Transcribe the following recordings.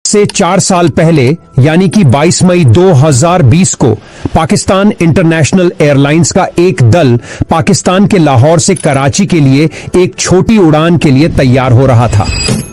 से 4 साल पहले यानी कि 22 मई 2020 को पाकिस्तान इंटरनेशनल एयरलाइंस का एक दल पाकिस्तान के लाहौर से कराची के लिए एक छोटी उड़ान के लिए तैयार हो रहा था।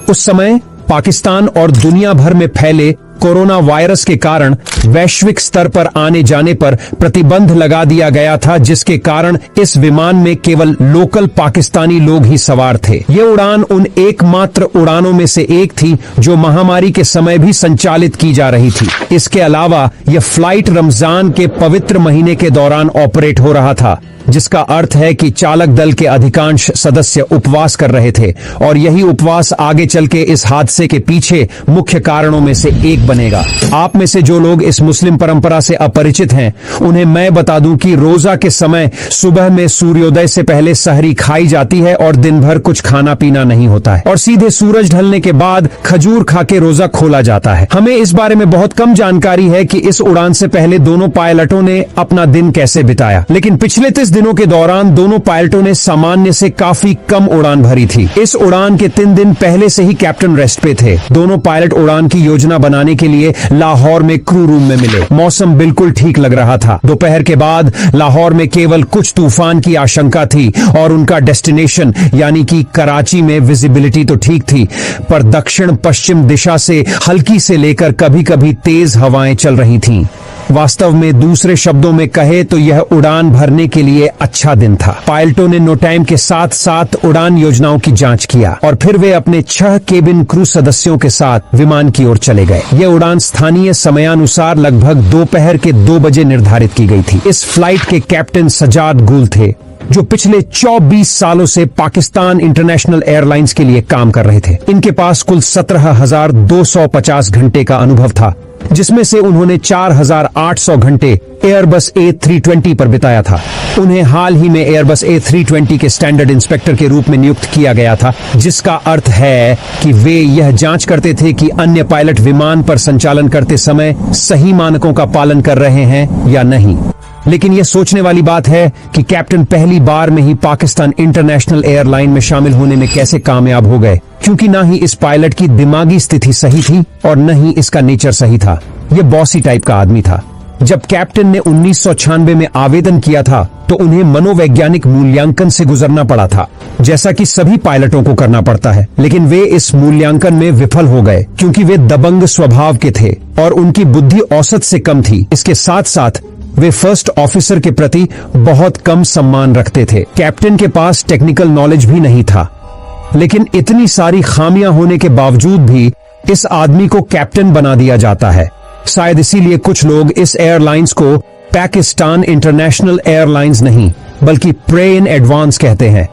उस समय पाकिस्तान और दुनिया भर में फैले कोरोना वायरस के कारण वैश्विक स्तर पर आने जाने पर प्रतिबंध लगा दिया गया था, जिसके कारण इस विमान में केवल लोकल पाकिस्तानी लोग ही सवार थे। ये उड़ान उन एकमात्र उड़ानों में से एक थी जो महामारी के समय भी संचालित की जा रही थी। इसके अलावा यह फ्लाइट रमजान के पवित्र महीने के दौरान ऑपरेट हो रहा था, जिसका अर्थ है कि चालक दल के अधिकांश सदस्य उपवास कर रहे थे और यही उपवास आगे चल के इस हादसे के पीछे मुख्य कारणों में से एक बनेगा। आप में से जो लोग इस मुस्लिम परंपरा से अपरिचित हैं, उन्हें मैं बता दूं कि रोजा के समय सुबह में सूर्योदय से पहले सहरी खाई जाती है और दिन भर कुछ खाना पीना नहीं होता है और सीधे सूरज ढलने के बाद खजूर खा के रोजा खोला जाता है। हमें इस बारे में बहुत कम जानकारी है कि इस उड़ान से पहले दोनों पायलटों ने अपना दिन कैसे बिताया, लेकिन पिछले 30 दिनों के दौरान दोनों पायलटों ने सामान्य से काफी कम उड़ान भरी थी। इस उड़ान के 3 दिन पहले से ही कैप्टन रेस्ट पे थे। दोनों पायलट उड़ान की योजना बनाने के लिए लाहौर में क्रू रूम में मिले। मौसम बिल्कुल ठीक लग रहा था। दोपहर के बाद लाहौर में केवल कुछ तूफान की आशंका थी और उनका डेस्टिनेशन यानी कि कराची में विजिबिलिटी तो ठीक थी, पर दक्षिण पश्चिम दिशा से हल्की से लेकर कभी कभी तेज हवाएं चल रही थीं। वास्तव में दूसरे शब्दों में कहे तो यह उड़ान भरने के लिए अच्छा दिन था। पायलटों ने नो टाइम के साथ साथ उड़ान योजनाओं की जांच किया और फिर वे अपने 6 केबिन क्रू सदस्यों के साथ विमान की ओर चले गए। यह उड़ान स्थानीय समयानुसार लगभग दोपहर के 2 बजे निर्धारित की गई थी। इस फ्लाइट के कैप्टन सजाद गुल थे, जो पिछले 24 सालों से पाकिस्तान इंटरनेशनल एयरलाइंस के लिए काम कर रहे थे। इनके पास कुल 17,250 घंटे का अनुभव था, जिसमें से उन्होंने 4,800 घंटे एयरबस A320 पर बिताया था। उन्हें हाल ही में एयरबस A320 के स्टैंडर्ड इंस्पेक्टर के रूप में नियुक्त किया गया था, जिसका अर्थ है कि वे यह जांच करते थे कि अन्य पायलट विमान पर संचालन करते समय सही मानकों का पालन कर रहे हैं या नहीं। लेकिन यह सोचने वाली बात है कि कैप्टन पहली बार में ही पाकिस्तान इंटरनेशनल एयरलाइन में शामिल होने में कैसे कामयाब हो गए, क्योंकि ना ही इस पायलट की दिमागी स्थिति सही थी और न ही इसका नेचर सही था। यह बॉसी टाइप का आदमी था। जब कैप्टन ने 1996 में आवेदन किया था तो उन्हें मनोवैज्ञानिक मूल्यांकन से गुजरना पड़ा था, जैसा कि सभी पायलटों को करना पड़ता है। लेकिन वे इस मूल्यांकन में विफल हो गए क्योंकि वे दबंग स्वभाव के थे और उनकी बुद्धि औसत से कम थी। इसके साथ साथ वे फर्स्ट ऑफिसर के प्रति बहुत कम सम्मान रखते थे। कैप्टन के पास टेक्निकल नॉलेज भी नहीं था, लेकिन इतनी सारी खामियां होने के बावजूद भी इस आदमी को कैप्टन बना दिया जाता है। शायद इसीलिए कुछ लोग इस एयरलाइंस को पाकिस्तान इंटरनेशनल एयरलाइंस नहीं बल्कि प्रे इन एडवांस कहते हैं।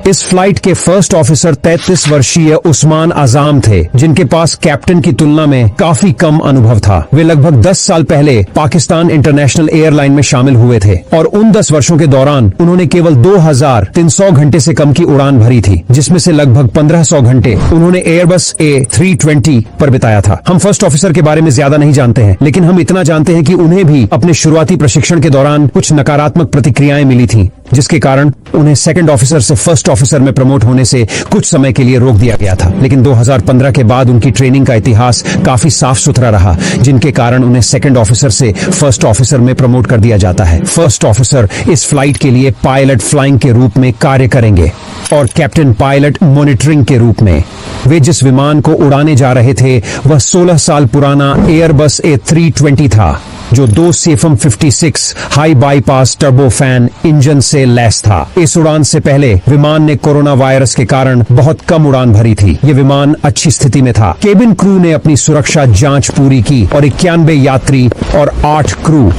इस फ्लाइट के फर्स्ट ऑफिसर 33 वर्षीय उस्मान आजाम थे, जिनके पास कैप्टन की तुलना में काफी कम अनुभव था। वे लगभग 10 साल पहले पाकिस्तान इंटरनेशनल एयरलाइन में शामिल हुए थे और उन 10 वर्षों के दौरान उन्होंने केवल 2,300 घंटे से कम की उड़ान भरी थी, जिसमें से लगभग 1,500 घंटे उन्होंने एयरबस A320 पर बिताया था। हम फर्स्ट ऑफिसर के बारे में ज्यादा नहीं जानते हैं, लेकिन हम इतना जानते हैं कि उन्हें भी अपने शुरुआती प्रशिक्षण के दौरान कुछ नकारात्मक प्रतिक्रियाएं मिली थी, जिसके कारण उन्हें सेकंड ऑफिसर से फर्स्ट ऑफिसर में प्रमोट होने से कुछ समय के लिए रोक दिया गया था। लेकिन 2015 के बाद उनकी ट्रेनिंग का इतिहास काफी साफ सुथरा रहा, जिनके कारण उन्हें सेकंड ऑफिसर से फर्स्ट ऑफिसर में प्रमोट कर दिया जाता है। फर्स्ट ऑफिसर इस फ्लाइट के लिए पायलट फ्लाइंग के रूप में कार्य करेंगे और कैप्टन पायलट मॉनिटरिंग के रूप में। वे जिस विमान को उड़ाने जा रहे थे वह 16 साल पुराना एयरबस A320 था, जो 2 CFM 56 high bypass turbofan engine से लैस था। इस उड़ान से पहले विमान ने कोरोना वायरस के कारण बहुत कम उड़ान भरी थी। ये विमान अच्छी स्थिति में था। केबिन क्रू ने अपनी सुरक्षा जांच पूरी की और 91 यात्री और 8 क्रू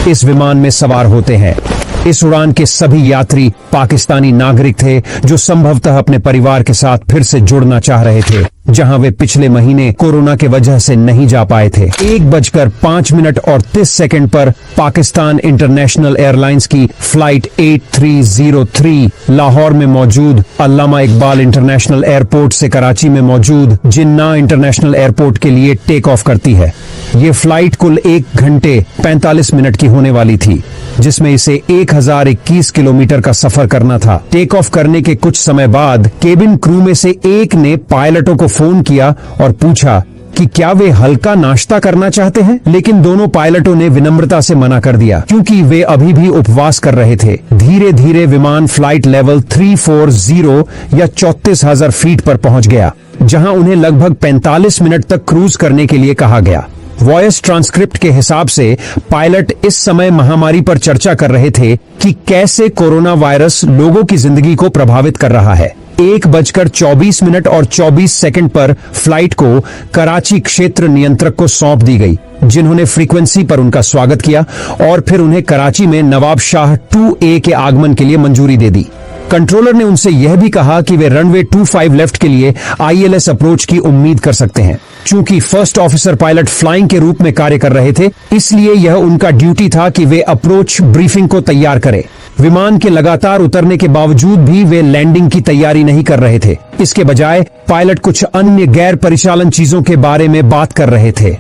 इस विमान में सवार होते हैं। इस उड़ान के सभी यात्री पाकिस्तानी नागरिक थे जो संभवतः अपने परिवार के साथ फिर से जुड़ना चाह रहे थे, जहां वे पिछले महीने कोरोना के वजह से नहीं जा पाए थे। 1:05 और 30 सेकंड पर पाकिस्तान इंटरनेशनल एयरलाइंस की फ्लाइट 8303 लाहौर में मौजूद अल्लामा इकबाल इंटरनेशनल एयरपोर्ट से कराची में मौजूद जिन्ना इंटरनेशनल एयरपोर्ट के लिए टेक ऑफ करती है। ये फ्लाइट कुल 1 घंटे 45 मिनट की होने वाली थी, जिसमें इसे 1021 किलोमीटर का सफर करना था। टेक ऑफ करने के कुछ समय बाद केबिन क्रू में से एक ने पायलटों को फोन किया और पूछा कि क्या वे हल्का नाश्ता करना चाहते हैं, लेकिन दोनों पायलटों ने विनम्रता से मना कर दिया क्योंकि वे अभी भी उपवास कर रहे थे। धीरे धीरे विमान फ्लाइट लेवल 340 या 34,000 फीट पर पहुंच गया, जहां उन्हें लगभग 45 मिनट तक क्रूज करने के लिए कहा गया। वॉइस ट्रांसक्रिप्ट के हिसाब से पायलट इस समय महामारी पर चर्चा कर रहे थे कि कैसे कोरोना वायरस लोगों की जिंदगी को प्रभावित कर रहा है। 1:24 और 24 सेकंड पर फ्लाइट को कराची क्षेत्र नियंत्रक को सौंप दी गई, जिन्होंने फ्रीक्वेंसी पर उनका स्वागत किया और फिर उन्हें कराची में नवाब शाह 2A के आगमन के लिए मंजूरी दे दी। कंट्रोलर ने उनसे यह भी कहा कि वे रनवे 25 लेफ्ट के लिए ILS अप्रोच की उम्मीद कर सकते हैं। चूंकि फर्स्ट ऑफिसर पायलट फ्लाइंग के रूप में कार्य कर रहे थे, इसलिए यह उनका ड्यूटी था कि वे अप्रोच ब्रीफिंग को तैयार करें। विमान के लगातार उतरने के बावजूद भी वे लैंडिंग की तैयारी नहीं कर रहे थे। इसके बजाय पायलट कुछ अन्य गैर परिचालन चीजों के बारे में बात कर रहे थे।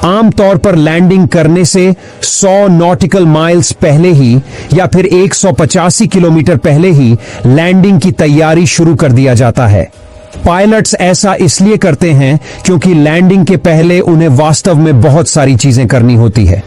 आमतौर पर लैंडिंग करने से 100 नॉटिकल माइल्स पहले ही या फिर 185 किलोमीटर पहले ही लैंडिंग की तैयारी शुरू कर दिया जाता है। पायलट्स ऐसा इसलिए करते हैं क्योंकि लैंडिंग के पहले उन्हें वास्तव में बहुत सारी चीजें करनी होती है।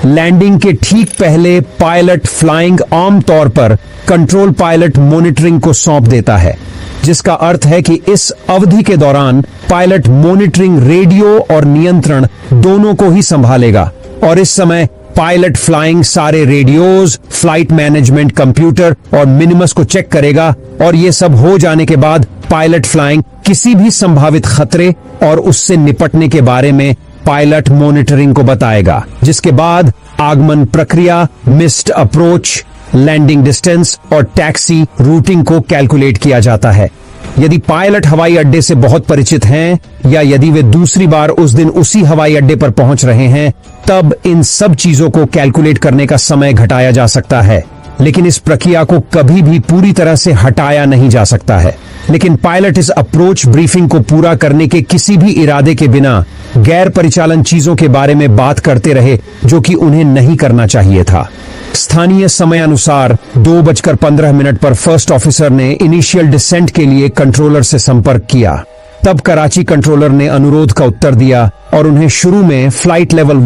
लैंडिंग के ठीक पहले पायलट फ्लाइंग आमतौर पर कंट्रोल पायलट मॉनिटरिंग को सौंप देता है, जिसका अर्थ है कि इस अवधि के दौरान पायलट मॉनिटरिंग, रेडियो और नियंत्रण दोनों को ही संभालेगा। और इस समय पायलट फ्लाइंग सारे रेडियोज, फ्लाइट मैनेजमेंट कंप्यूटर और मिनिमस को चेक करेगा, और ये सब हो जाने के बाद पायलट फ्लाइंग किसी भी संभावित खतरे और उससे निपटने के बारे में पायलट मॉनिटरिंग को बताएगा, जिसके बाद आगमन प्रक्रिया, मिस्ड अप्रोच, लैंडिंग डिस्टेंस और टैक्सी रूटिंग को कैलकुलेट किया जाता है। यदि पायलट हवाई अड्डे से बहुत परिचित हैं या यदि वे दूसरी बार उस दिन उसी हवाई अड्डे पर पहुंच रहे हैं, तब इन सब चीजों को कैलकुलेट करने का समय घटाया जा सकता है, लेकिन इस प्रक्रिया को कभी भी पूरी तरह से हटाया नहीं जा सकता है। लेकिन पायलट इस अप्रोच ब्रीफिंग को पूरा करने के किसी भी इरादे के बिना गैर परिचालन चीजों के बारे में बात करते रहे, जो कि उन्हें नहीं करना चाहिए था। स्थानीय समय अनुसार 2:15 पर फर्स्ट ऑफिसर ने इनिशियल डिसेंट के लिए कंट्रोलर से संपर्क किया। तब कराची कंट्रोलर ने अनुरोध का उत्तर दिया और उन्हें शुरू में फ्लाइट लेवल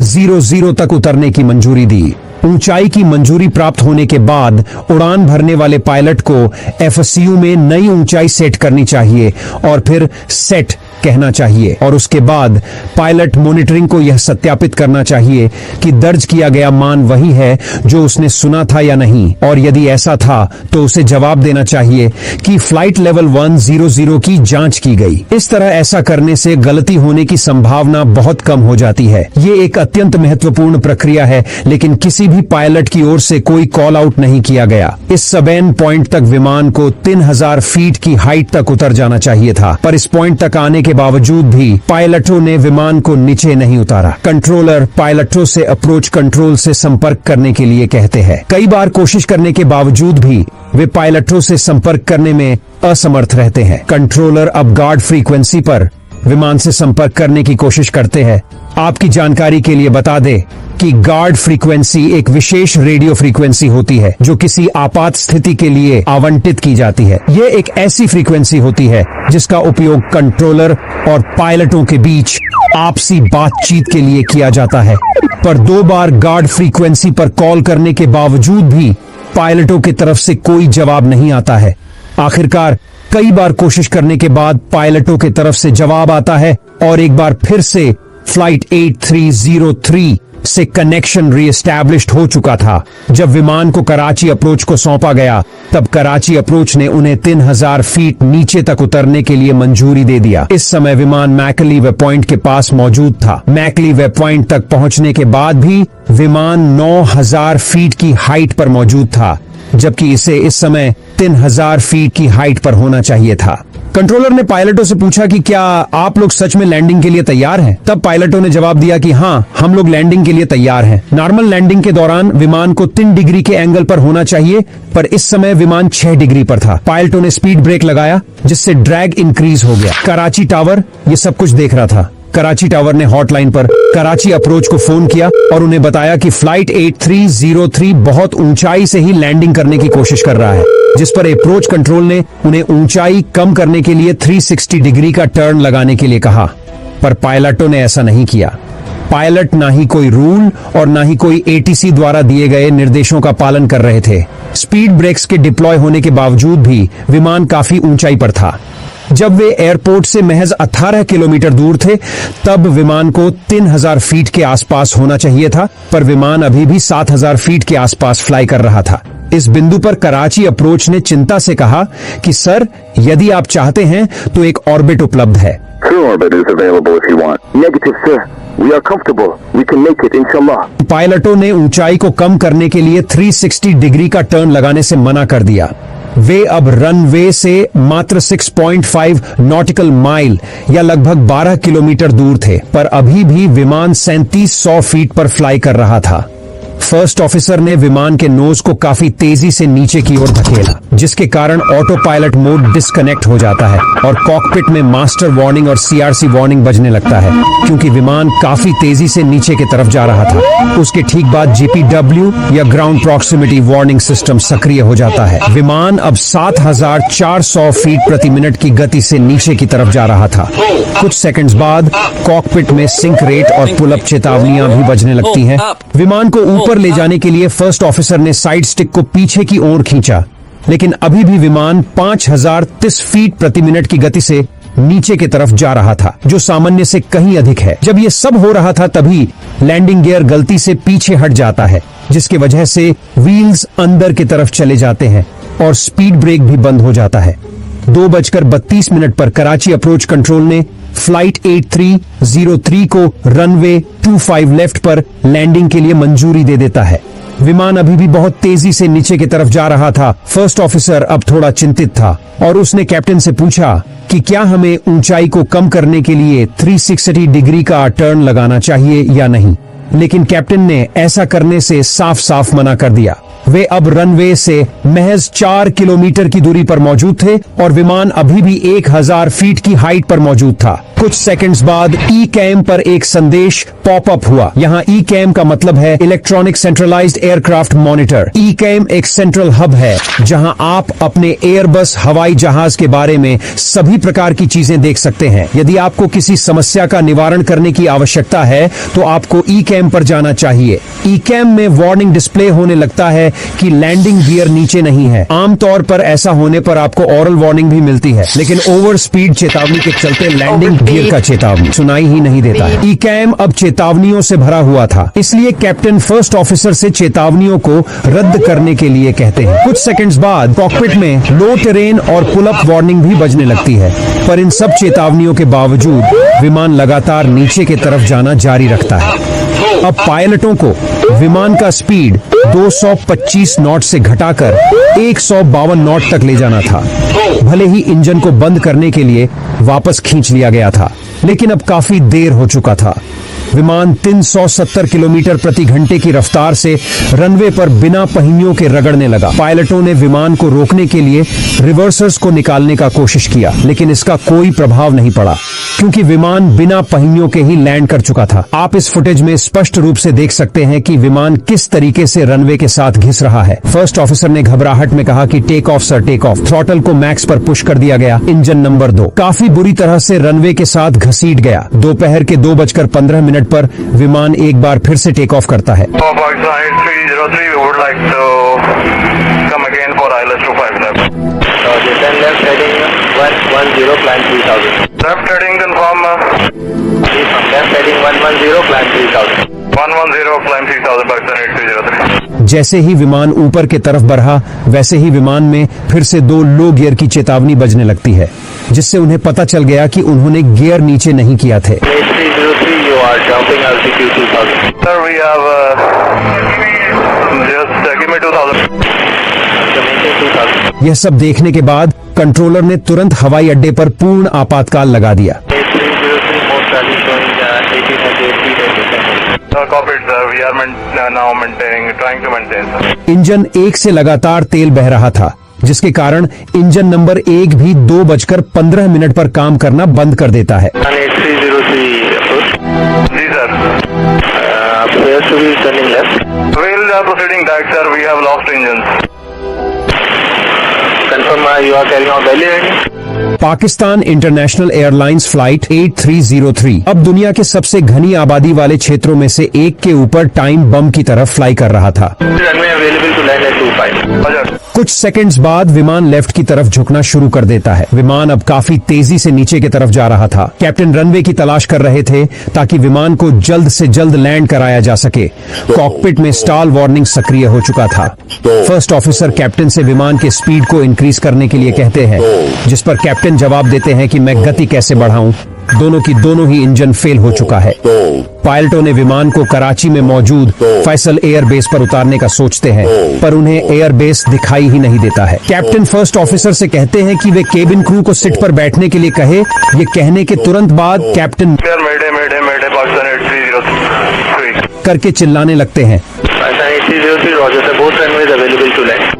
100 तक उतरने की मंजूरी दी। ऊंचाई की मंजूरी प्राप्त होने के बाद उड़ान भरने वाले पायलट को FCU में नई ऊंचाई सेट करनी चाहिए और फिर सेट कहना चाहिए, और उसके बाद पायलट मॉनिटरिंग को यह सत्यापित करना चाहिए कि दर्ज किया गया मान वही है जो उसने सुना था या नहीं, और यदि ऐसा था तो उसे जवाब देना चाहिए कि फ्लाइट लेवल 100 की जांच की गई। इस तरह ऐसा करने से गलती होने की संभावना बहुत कम हो जाती है। ये एक अत्यंत महत्वपूर्ण प्रक्रिया है, लेकिन किसी भी पायलट की ओर से कोई कॉल आउट नहीं किया गया। इस सबेन पॉइंट तक विमान को 3000 फीट की हाइट तक उतर जाना चाहिए था, पर इस पॉइंट तक आने के बावजूद भी पायलटों ने विमान को नीचे नहीं उतारा। कंट्रोलर पायलटों से अप्रोच कंट्रोल से संपर्क करने के लिए कहते हैं। कई बार कोशिश करने के बावजूद भी वे पायलटों से संपर्क करने में असमर्थ रहते हैं। कंट्रोलर अब गार्ड फ्रीक्वेंसी पर विमान से संपर्क करने की कोशिश करते हैं। आपकी जानकारी के लिए बता दें कि गार्ड फ्रीक्वेंसी एक विशेष रेडियो फ्रीक्वेंसी होती है जो किसी आपात स्थिति के लिए आवंटित की जाती है। यह एक ऐसी फ्रीक्वेंसी होती है जिसका उपयोग कंट्रोलर और पायलटों के बीच आपसी बातचीत के लिए किया जाता है, पर 2 बार गार्ड फ्रीक्वेंसी पर कॉल करने के बावजूद भी पायलटों की तरफ से कोई जवाब नहीं आता है। आखिरकार कई बार कोशिश करने के बाद पायलटों की तरफ से जवाब आता है और एक बार फिर से फ्लाइट 8303 से कनेक्शन रीएस्टैब्लिश्ड हो चुका था। जब विमान को कराची अप्रोच को सौंपा गया, तब कराची अप्रोच ने उन्हें 3000 फीट नीचे तक उतरने के लिए मंजूरी दे दिया। इस समय विमान मैकली वे पॉइंट के पास मौजूद था। मैकली वे पॉइंट तक पहुंचने के बाद भी विमान 9000 फीट की हाइट पर मौजूद था, जबकि इसे इस समय 3000 फीट की हाइट पर होना चाहिए था। कंट्रोलर ने पायलटों से पूछा कि क्या आप लोग सच में लैंडिंग के लिए तैयार हैं? तब पायलटों ने जवाब दिया कि हाँ, हम लोग लैंडिंग के लिए तैयार हैं। नॉर्मल लैंडिंग के दौरान विमान को 3 डिग्री के एंगल पर होना चाहिए, पर इस समय विमान 6 डिग्री पर था। पायलटों ने स्पीड ब्रेक लगाया, जिससे ड्रैग इंक्रीज हो गया। कराची टावर ये सब कुछ देख रहा था। कराची टावर ने हॉटलाइन पर कराची अप्रोच को फोन किया और उन्हें बताया कि फ्लाइट 8303 बहुत ऊंचाई से ही लैंडिंग करने की कोशिश कर रहा है, जिस पर अप्रोच कंट्रोल ने उन्हें ऊंचाई कम करने के लिए 360 डिग्री का टर्न लगाने के लिए कहा। पर पायलटों ने ऐसा नहीं किया। पायलट ना ही कोई रूल और ना ही कोई एटीसी द्वारा दिए गए निर्देशों का पालन कर रहे थे। स्पीड ब्रेक्स के डिप्लॉय होने के बावजूद भी विमान काफी ऊंचाई पर था। जब वे एयरपोर्ट से महज 18 किलोमीटर दूर थे तब विमान को 3000 फीट के आसपास होना चाहिए था, पर विमान अभी भी 7000 फीट के आसपास फ्लाई कर रहा था। इस बिंदु पर कराची अप्रोच ने चिंता से कहा कि सर, यदि आप चाहते हैं तो एक ऑर्बिट उपलब्ध है। True orbit is available if you want. Negative, sir. We are comfortable. We can make it, inshallah. पायलटों ने ऊंचाई को कम करने के लिए 360 डिग्री का टर्न लगाने से मना कर दिया। वे अब रनवे से मात्र 6.5 नॉटिकल माइल या लगभग 12 किलोमीटर दूर थे, पर अभी भी विमान 3700 फीट पर फ्लाई कर रहा था। फर्स्ट ऑफिसर ने विमान के नोज को काफी तेजी से नीचे की ओर धकेला, जिसके कारण ऑटो पायलट मोड डिस्कनेक्ट हो जाता है और कॉकपिट में मास्टर वार्निंग और सीआरसी वार्निंग बजने लगता है, क्योंकि विमान काफी तेजी से नीचे की तरफ जा रहा था। उसके ठीक बाद जीपीडब्ल्यू या ग्राउंड प्रॉक्सिमिटी वार्निंग सिस्टम सक्रिय हो जाता है। विमान अब 7400 फीट प्रति मिनट की गति से नीचे की तरफ जा रहा था। कुछ सेकंड्स बाद कॉकपिट में सिंक रेट और पुल अप चेतावनियां भी बजने लगती हैं। विमान को ऊपर ले जाने के लिए फर्स्ट ऑफिसर ने साइड स्टिक को पीछे की ओर खींचा, लेकिन अभी भी विमान 5030 फीट प्रति मिनट की गति से नीचे की तरफ जा रहा था, जो सामान्य से कहीं अधिक है। जब ये सब हो रहा था तभी लैंडिंग गियर गलती से पीछे हट जाता है, जिसकी वजह से व्हील्स अंदर की तरफ चले जाते हैं और स्पीड ब्रेक भी बंद हो जाता है। 2:32 पर कराची अप्रोच कंट्रोल ने फ्लाइट 8303 को रनवे 25 लेफ्ट पर लैंडिंग के लिए मंजूरी दे देता है। विमान अभी भी बहुत तेजी से नीचे की तरफ जा रहा था। फर्स्ट ऑफिसर अब थोड़ा चिंतित था और उसने कैप्टन से पूछा कि क्या हमें ऊंचाई को कम करने के लिए 360 डिग्री का टर्न लगाना चाहिए या नहीं, लेकिन कैप्टन ने ऐसा करने से साफ साफ मना कर दिया। वे अब रनवे से महज 4 किलोमीटर की दूरी पर मौजूद थे और विमान अभी भी 1000 फीट की हाइट पर मौजूद था। कुछ सेकंड्स बाद ई कैम पर एक संदेश पॉप अप हुआ। यहाँ ई कैम का मतलब है इलेक्ट्रॉनिक सेंट्रलाइज्ड एयरक्राफ्ट मॉनिटर। ई कैम एक सेंट्रल हब है जहाँ आप अपने एयरबस हवाई जहाज के बारे में सभी प्रकार की चीजें देख सकते हैं। यदि आपको किसी समस्या का निवारण करने की आवश्यकता है तो आपको ई कैम पर जाना चाहिए। ई कैम में वार्निंग डिस्प्ले होने लगता है कि लैंडिंग गियर नीचे नहीं है। आमतौर पर ऐसा होने पर आपको ऑरल वार्निंग भी मिलती है, लेकिन ओवर स्पीड चेतावनी के चलते लैंडिंग गियर का चेतावनी सुनाई ही नहीं देता है। ई कैम अब चेतावनियों से भरा हुआ था, इसलिए कैप्टन फर्स्ट ऑफिसर से चेतावनियों को रद्द करने के लिए कहते हैं। कुछ सेकंड्स बाद कॉकपिट में लो टेरेन और पुल अप वार्निंग भी बजने लगती है, पर इन सब चेतावनियों के बावजूद विमान लगातार नीचे की तरफ जाना जारी रखता है। अब पायलटों को विमान का स्पीड 225 नॉट से घटाकर 152 नॉट तक ले जाना था। भले ही इंजन को बंद करने के लिए वापस खींच लिया गया था, लेकिन अब काफी देर हो चुका था। विमान 370 किलोमीटर प्रति घंटे की रफ्तार से रनवे पर बिना पहियों के रगड़ने लगा। पायलटों ने विमान को रोकने के लिए रिवर्सर्स को निकालने का कोशिश किया, लेकिन इसका कोई प्रभाव नहीं पड़ा, क्योंकि विमान बिना पहियों के ही लैंड कर चुका था। आप इस फुटेज में स्पष्ट रूप से देख सकते हैं कि विमान किस तरीके से रनवे के साथ घिस रहा है। फर्स्ट ऑफिसर ने घबराहट में कहा कि take off sir, take off. Throttle को मैक्स पर पुश कर दिया गया। इंजन नंबर 2 काफी बुरी तरह से रनवे के साथ घसीट गया। दोपहर के 2:15 पर विमान एक बार फिर से टेक ऑफ करता है। Left heading confirm. Left heading 110, climb 3000. 110, climb 3000, Pakistan 8303. जैसे ही विमान ऊपर की तरफ बढ़ा, वैसे ही विमान में फिर से 2 लो गियर की चेतावनी बजने लगती है, जिससे उन्हें पता चल गया कि उन्होंने गियर नीचे नहीं किया थे। 8303, you are jumping altitude 2000. Sir, we have just give me 2000. यह सब देखने के बाद कंट्रोलर ने तुरंत हवाई अड्डे पर पूर्ण आपातकाल लगा दिया। इंजन 1 से लगातार तेल बह रहा था, जिसके कारण इंजन नंबर 1 भी 2:15 पर काम करना बंद कर देता है। जी sir, proceeding back, sir. We have lost engines. Confirm you are carrying out belly landing. Pakistan international airlines flight 8303 अब दुनिया के सबसे घनी आबादी वाले क्षेत्रों में से एक के ऊपर टाइम बम की तरफ फ्लाई कर रहा था। Runway available to land at 25. कुछ सेकंड्स बाद विमान लेफ्ट की तरफ झुकना शुरू कर देता है। विमान अब काफी तेजी से नीचे की तरफ जा रहा था। कैप्टन रनवे की तलाश कर रहे थे ताकि विमान को जल्द से जल्द लैंड कराया जा सके। कॉकपिट में स्टॉल वार्निंग सक्रिय हो चुका था। फर्स्ट ऑफिसर कैप्टन से विमान के स्पीड को इंक्रीज करने के लिए कहते हैं, जिस पर कैप्टन जवाब देते हैं कि मैं गति कैसे बढ़ाऊं। दोनों की दोनों ही इंजन फेल हो चुका है। पायलटों ने विमान को कराची में मौजूद फैसल एयर बेस पर उतारने का सोचते हैं, पर उन्हें एयर बेस दिखाई ही नहीं देता है। कैप्टन फर्स्ट ऑफिसर से कहते हैं कि वे केबिन क्रू को सीट पर बैठने के लिए कहे। ये कहने के तुरंत बाद कैप्टन करके चिल्लाने लगते हैं।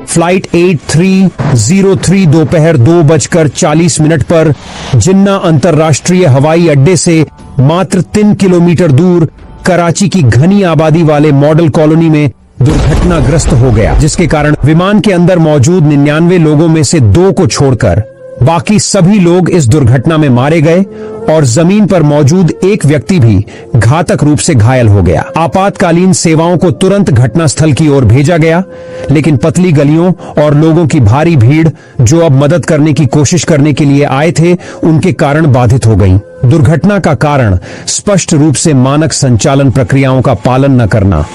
फ्लाइट 8303 दोपहर 2:40 पर जिन्ना अंतर्राष्ट्रीय हवाई अड्डे से मात्र 3 किलोमीटर दूर कराची की घनी आबादी वाले मॉडल कॉलोनी में दुर्घटनाग्रस्त हो गया, जिसके कारण विमान के अंदर मौजूद 99 लोगों में से 2 को छोड़कर बाकी सभी लोग इस दुर्घटना में मारे गए और जमीन पर मौजूद एक व्यक्ति भी घातक रूप से घायल हो गया। आपातकालीन सेवाओं को तुरंत घटनास्थल की ओर भेजा गया, लेकिन पतली गलियों और लोगों की भारी भीड़ जो अब मदद करने की कोशिश करने के लिए आए थे, उनके कारण बाधित हो गई। दुर्घटना का कारण स्पष्ट रूप से मानक संचालन प्रक्रियाओं का पालन न करना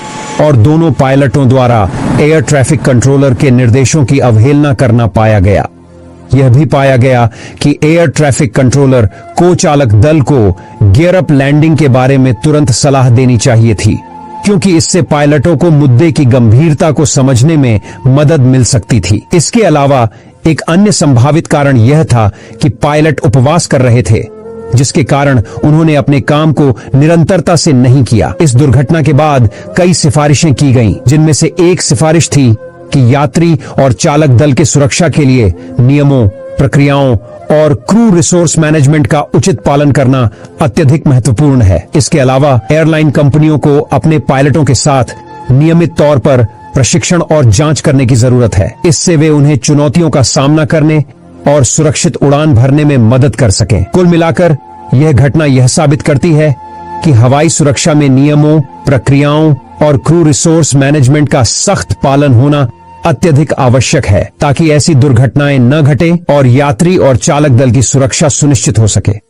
और दोनों पायलटों द्वारा एयर ट्रैफिक कंट्रोलर के निर्देशों की अवहेलना करना पाया गया। यह भी पाया गया कि एयर ट्रैफिक कंट्रोलर को चालक दल को गियर अप लैंडिंग के बारे में तुरंत सलाह देनी चाहिए थी, क्योंकि इससे पायलटों को मुद्दे की गंभीरता को समझने में मदद मिल सकती थी। इसके अलावा एक अन्य संभावित कारण यह था कि पायलट उपवास कर रहे थे, जिसके कारण उन्होंने अपने काम को निरंतरता से नहीं किया। इस दुर्घटना के बाद कई सिफारिशें की गईं, जिनमें से एक सिफारिश थी कि यात्री और चालक दल के सुरक्षा के लिए नियमों, प्रक्रियाओं और क्रू रिसोर्स मैनेजमेंट का उचित पालन करना अत्यधिक महत्वपूर्ण है। इसके अलावा एयरलाइन कंपनियों को अपने पायलटों के साथ नियमित तौर पर प्रशिक्षण और जांच करने की जरूरत है। इससे वे उन्हें चुनौतियों का सामना करने और सुरक्षित उड़ान भरने में मदद कर सकें। कुल मिलाकर यह घटना यह साबित करती है कि हवाई सुरक्षा में नियमों, प्रक्रियाओं और क्रू रिसोर्स मैनेजमेंट का सख्त पालन होना अत्यधिक आवश्यक है, ताकि ऐसी दुर्घटनाएं न घटें और यात्री और चालक दल की सुरक्षा सुनिश्चित हो सके।